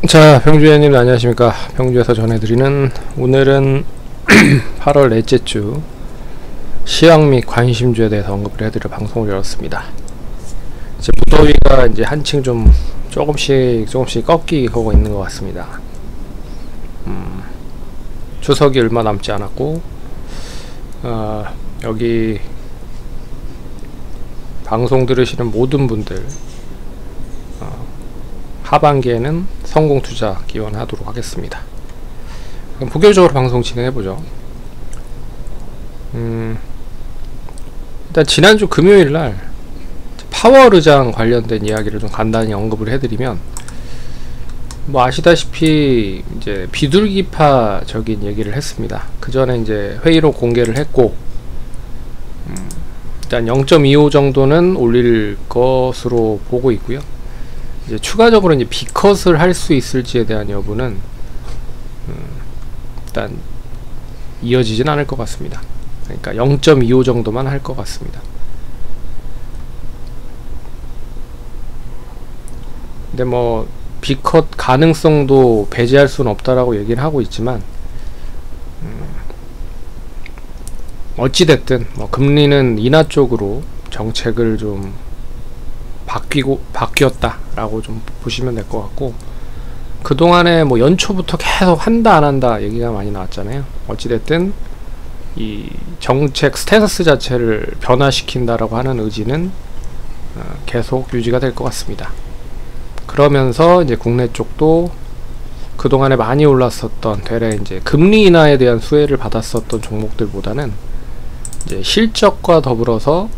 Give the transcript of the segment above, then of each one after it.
자, 병주회님 안녕하십니까. 병주에서 전해드리는 오늘은 8월 넷째 주 시황 및 관심주에 대해서 언급을 해드릴 방송을 열었습니다. 이제 무더위가 이제 한층 좀 조금씩 꺾이고 있는 것 같습니다. 추석이 얼마 남지 않았고 여기 방송 들으시는 모든 분들 하반기에는 성공투자 기원하도록 하겠습니다. 그럼 본격적으로 방송 진행해보죠. 일단 지난주 금요일날 파워르장 관련된 이야기를 좀 간단히 언급을 해드리면, 뭐 아시다시피 이제 비둘기파적인 얘기를 했습니다. 그 전에 이제 회의로 공개를 했고, 일단 0.25 정도는 올릴 것으로 보고 있고요. 이제 추가적으로 이제 비컷을 할 수 있을지에 대한 여부는 일단 이어지진 않을 것 같습니다. 그러니까 0.25 정도만 할 것 같습니다. 근데 뭐 비컷 가능성도 배제할 수는 없다라고 얘기를 하고 있지만, 어찌됐든 뭐 금리는 인하 쪽으로 정책을 좀 바뀌었다라고 좀 보시면 될 것 같고, 그동안에 뭐 연초부터 계속 한다 안 한다 얘기가 많이 나왔잖아요. 어찌됐든 이 정책 스테이터스 자체를 변화시킨다라고 하는 의지는 계속 유지가 될 것 같습니다. 그러면서 이제 국내 쪽도 그동안에 많이 올랐었던, 되레 이제 금리 인하에 대한 수혜를 받았었던 종목들보다는 이제 실적과 더불어서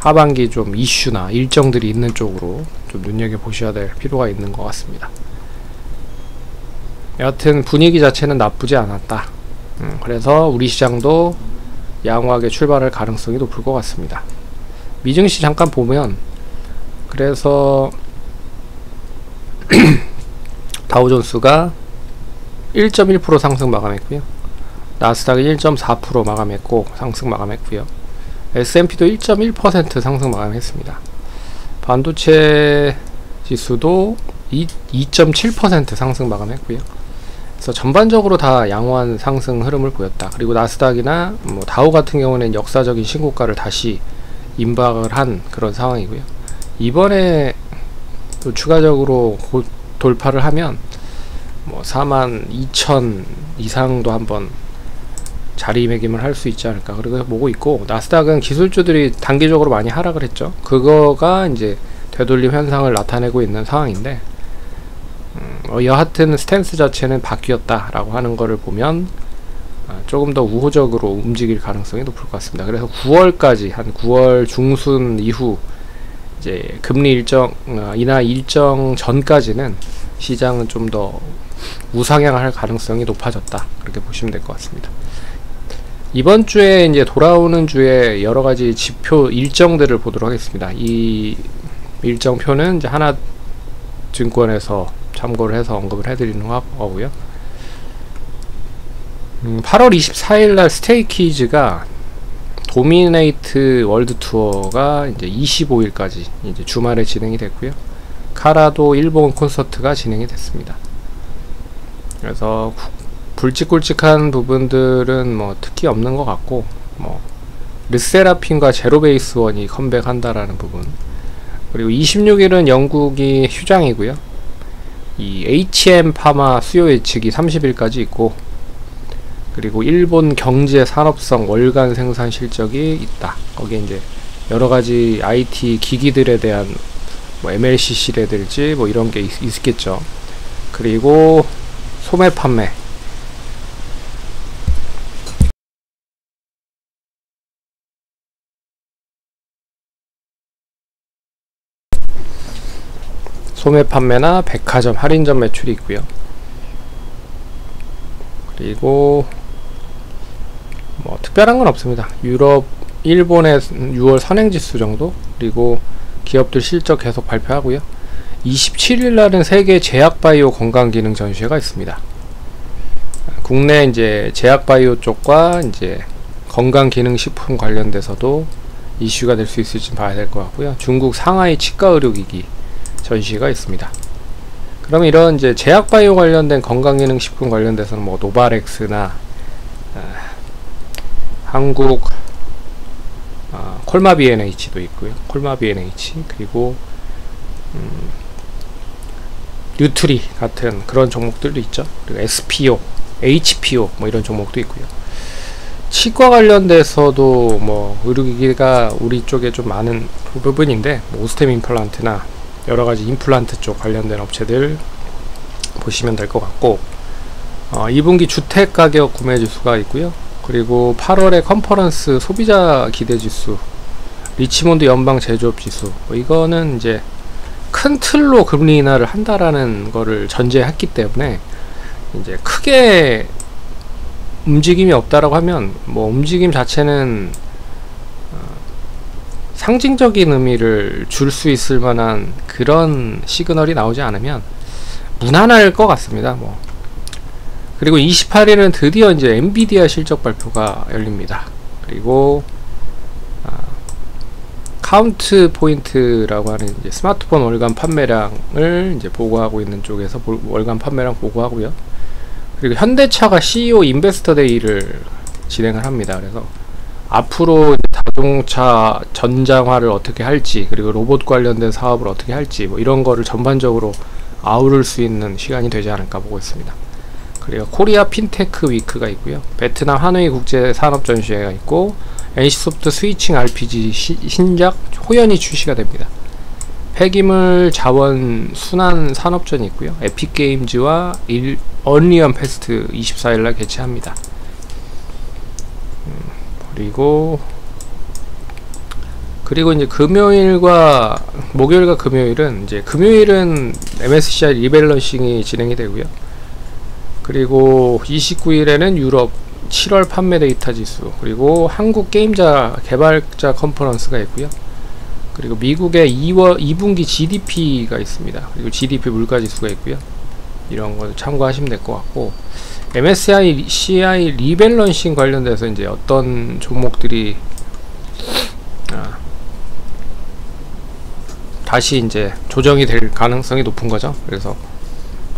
하반기 좀 이슈나 일정들이 있는 쪽으로 좀 눈여겨보셔야 될 필요가 있는 것 같습니다. 여하튼 분위기 자체는 나쁘지 않았다. 그래서 우리 시장도 양호하게 출발할 가능성이 높을 것 같습니다. 미증시 잠깐 보면, 그래서 다우존스가 1.1% 상승 마감했고요. 나스닥이 1.4% 마감했고 상승 마감했고요. S&P도 1.1% 상승 마감했습니다. 반도체 지수도 2.7% 상승 마감했고요. 그래서 전반적으로 다 양호한 상승 흐름을 보였다. 그리고 나스닥이나 뭐 다우 같은 경우는 역사적인 신고가를 다시 임박을 한 그런 상황이고요. 이번에 또 추가적으로 돌파를 하면 뭐 42,000 이상도 한번 자리매김을 할 수 있지 않을까, 그렇게 보고 있고, 나스닥은 기술주들이 단기적으로 많이 하락을 했죠. 그거가 이제 되돌림 현상을 나타내고 있는 상황인데, 여하튼 스탠스 자체는 바뀌었다라고 하는 거를 보면 조금 더 우호적으로 움직일 가능성이 높을 것 같습니다. 그래서 9월까지, 한 9월 중순 이후 이제 금리 인하 일정 전까지는 시장은 좀 더 우상향할 가능성이 높아졌다, 그렇게 보시면 될 것 같습니다. 이번 주에 이제 돌아오는 주에 여러 가지 지표 일정들을 보도록 하겠습니다. 이 일정표는 이제 하나증권에서 참고를 해서 언급을 해드리는 거고요. 8월 24일 날 스테이키즈가 도미네이트 월드 투어가 이제 25일까지 이제 주말에 진행이 됐고요. 카라도 일본 콘서트가 진행이 됐습니다. 그래서 굵직굵직한 부분들은 뭐 특히 없는 것 같고, 뭐 르세라핌과 제로베이스 원이 컴백한다라는 부분, 그리고 26일은 영국이 휴장이고요. 이 HM 파마 수요 예측이 30일까지 있고, 그리고 일본 경제 산업성 월간 생산 실적이 있다. 거기에 이제 여러 가지 IT 기기들에 대한 뭐 MLCC라든지 뭐 이런 게 있겠죠. 그리고 소매 판매, 소매 판매나 백화점 할인점 매출이 있고요. 그리고 뭐 특별한 건 없습니다. 유럽, 일본의 6월 선행지수 정도, 그리고 기업들 실적 계속 발표하고요. 27일 날은 세계 제약바이오 건강기능 전시회가 있습니다. 국내 이제 제약바이오 쪽과 이제 건강기능식품 관련돼서도 이슈가 될 수 있을지 봐야 될 것 같고요. 중국 상하이 치과의료기기 전시가 있습니다. 그럼 이런 이제 제약바이오 관련된 건강기능식품 관련돼서는 뭐 노바렉스나 한국 콜마 B&H도 있고요. 콜마 B&H, 그리고 뉴트리 같은 그런 종목들도 있죠. 그리고 SPO, HPO 뭐 이런 종목도 있고요. 치과 관련돼서도 뭐 의료기기가 우리 쪽에 좀 많은 부분인데, 뭐 오스템 임플란트나 여러가지 임플란트 쪽 관련된 업체들 보시면 될 것 같고, 2분기 주택가격 구매지수가 있고요. 그리고 8월에 컨퍼런스 소비자 기대지수, 리치몬드 연방 제조업지수, 뭐 이거는 이제 큰 틀로 금리 인하를 한다라는 거를 전제했기 때문에 이제 크게 움직임이 없다라고 하면, 뭐 움직임 자체는 상징적인 의미를 줄 수 있을 만한 그런 시그널이 나오지 않으면 무난할 것 같습니다. 뭐. 그리고 28일은 드디어 이제 엔비디아 실적 발표가 열립니다. 그리고 카운트 포인트라고 하는 이제 스마트폰 월간 판매량을 이제 보고하고 있는 쪽에서 월간 판매량 보고하고요. 그리고 현대차가 CEO 인베스터 데이를 진행을 합니다. 그래서 앞으로 자동차 전장화를 어떻게 할지, 그리고 로봇 관련된 사업을 어떻게 할지, 뭐 이런 거를 전반적으로 아우를 수 있는 시간이 되지 않을까 보고 있습니다. 그리고 코리아 핀테크 위크가 있고요. 베트남 하노이 국제 산업 전시회가 있고, NC소프트 스위칭 RPG 신작 호연이 출시가 됩니다. 폐기물 자원 순환 산업전이 있고요. 에픽게임즈와 언리언 페스트 24일날 개최합니다. 그리고 이제 목요일과 금요일은 이제 금요일은 MSCI 리밸런싱이 진행이 되고요. 그리고 29일에는 유럽 7월 판매 데이터 지수, 그리고 한국 게임자 개발자 컨퍼런스가 있고요. 그리고 미국의 2분기 GDP가 있습니다. 그리고 GDP 물가지수가 있고요. 이런 거 참고하시면 될 것 같고, MSCI 리밸런싱 관련돼서 이제 어떤 종목들이 다시 이제 조정이 될 가능성이 높은 거죠. 그래서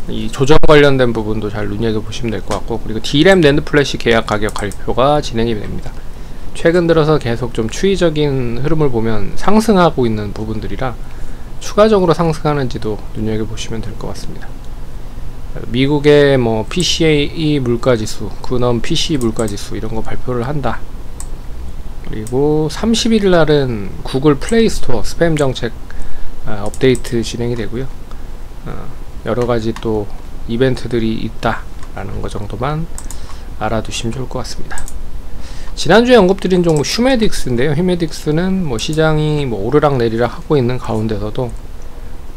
이 조정 관련된 부분도 잘 눈여겨보시면 될 것 같고, 그리고 D램 낸드 플래시 계약 가격 발표가 진행이 됩니다. 최근 들어서 계속 좀 추이적인 흐름을 보면 상승하고 있는 부분들이라 추가적으로 상승하는지도 눈여겨보시면 될 것 같습니다. 미국의 뭐 PCE 물가지수, 근원 PC 물가지수 이런 거 발표를 한다. 그리고 31일 날은 구글 플레이 스토어 스팸 정책 업데이트 진행이 되고요. 여러가지 또 이벤트들이 있다라는 거 정도만 알아두시면 좋을 것 같습니다. 지난주에 언급드린 종목 휴메딕스인데요. 휴메딕스는 뭐 시장이 뭐 오르락 내리락 하고 있는 가운데서도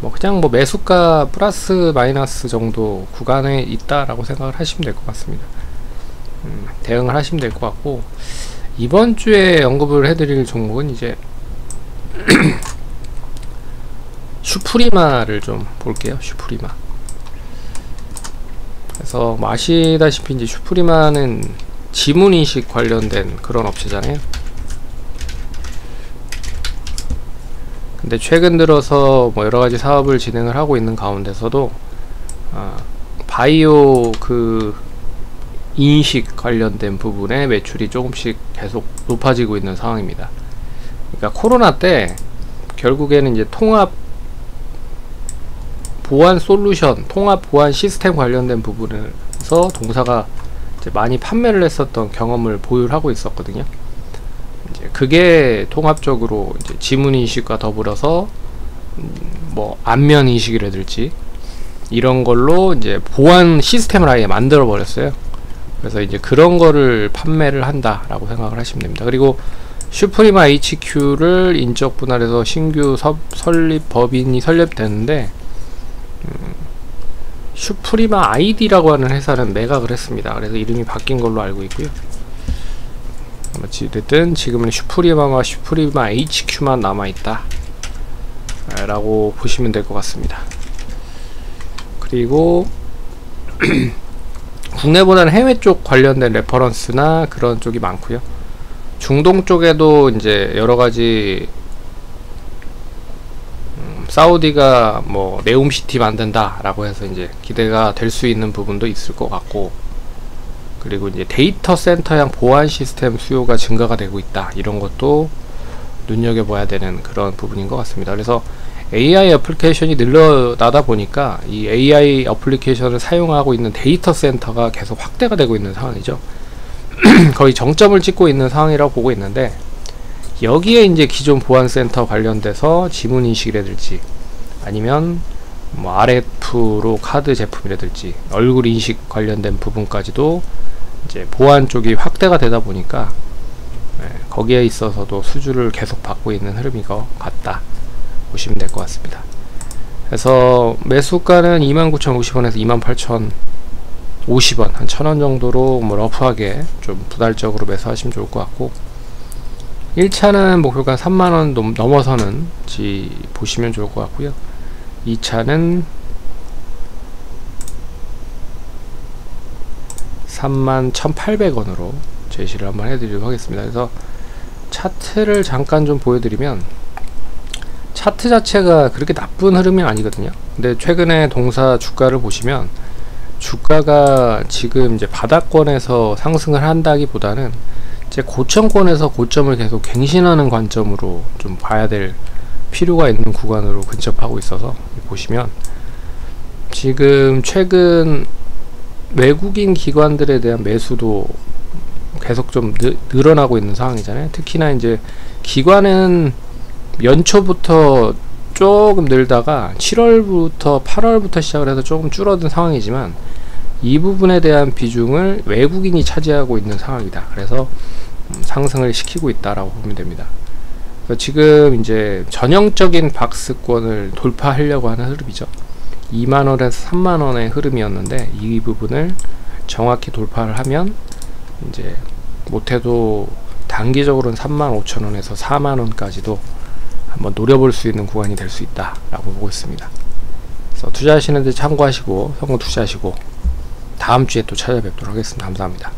뭐 그냥 뭐 매수가 플러스 마이너스 정도 구간에 있다라고 생각을 하시면 될 것 같습니다. 대응을 하시면 될 것 같고, 이번 주에 언급을 해드릴 종목은 이제 슈프리마를 좀 볼게요. 슈프리마. 그래서 뭐 아시다시피 이제 슈프리마는 지문인식 관련된 그런 업체잖아요. 근데 최근 들어서 뭐 여러가지 사업을 진행을 하고 있는 가운데서도 바이오 그 인식 관련된 부분에 매출이 조금씩 계속 높아지고 있는 상황입니다. 그러니까 코로나 때 결국에는 이제 통합 보안 솔루션, 통합 보안 시스템 관련된 부분에서 동사가 이제 많이 판매를 했었던 경험을 보유하고 있었거든요. 이제 그게 통합적으로 이제 지문 인식과 더불어서 뭐 안면 인식이라든지 이런 걸로 이제 보안 시스템을 아예 만들어 버렸어요. 그래서 이제 그런 거를 판매를 한다라고 생각을 하시면 됩니다. 그리고 슈프리마 HQ를 인적 분할해서 신규 법인이 설립되는데, 슈프리마 아이디라고 하는 회사는 매각을 했습니다. 그래서 이름이 바뀐 걸로 알고 있고요. 어찌됐든 지금은 슈프리마와 슈프리마 HQ만 남아있다 라고 보시면 될 것 같습니다. 그리고 국내보다는 해외 쪽 관련된 레퍼런스나 그런 쪽이 많고요. 중동 쪽에도 이제 여러가지 사우디가 뭐 네옴시티 만든다 라고 해서 이제 기대가 될 수 있는 부분도 있을 것 같고, 그리고 이제 데이터 센터형 보안 시스템 수요가 증가가 되고 있다, 이런 것도 눈여겨봐야 되는 그런 부분인 것 같습니다. 그래서 AI 애플리케이션이 늘어나다 보니까 이 AI 애플리케이션을 사용하고 있는 데이터 센터가 계속 확대가 되고 있는 상황이죠. 거의 정점을 찍고 있는 상황이라고 보고 있는데, 여기에 이제 기존 보안센터 관련돼서 지문인식이라든지 아니면 뭐 RF로 카드 제품이라든지 얼굴 인식 관련된 부분까지도 이제 보안 쪽이 확대가 되다 보니까 거기에 있어서도 수주를 계속 받고 있는 흐름인 것 같다 보시면 될 것 같습니다. 그래서 매수가는 29,050원에서 28,050원, 한 1,000원 정도로 뭐 러프하게 좀 부달적으로 매수하시면 좋을 것 같고, 1차는 목표가 3만원 넘어서는 보시면 좋을 것 같고요. 2차는 31,800원으로 제시를 한번 해드리도록 하겠습니다. 그래서 차트를 잠깐 좀 보여드리면, 차트 자체가 그렇게 나쁜 흐름이 아니거든요. 근데 최근에 동사 주가를 보시면 주가가 지금 이제 바닥권에서 상승을 한다기보다는 이제 고점권에서 고점을 계속 갱신하는 관점으로 좀 봐야 될 필요가 있는 구간으로 근접하고 있어서, 보시면 지금 최근 외국인 기관들에 대한 매수도 계속 좀 늘어나고 있는 상황이잖아요. 특히나 이제 기관은 연초부터 조금 늘다가 7월부터 8월부터 시작을 해서 조금 줄어든 상황이지만, 이 부분에 대한 비중을 외국인이 차지하고 있는 상황이다. 그래서 상승을 시키고 있다라고 보면 됩니다. 그래서 지금 이제 전형적인 박스권을 돌파하려고 하는 흐름이죠. 2만원에서 3만원의 흐름이었는데, 이 부분을 정확히 돌파를 하면 이제 못해도 단기적으로는 35,000원에서 4만원까지도 한번 노려볼 수 있는 구간이 될 수 있다 라고 보고 있습니다. 그래서 투자하시는데 참고하시고 성공 투자하시고 다음 주에 또 찾아뵙도록 하겠습니다. 감사합니다.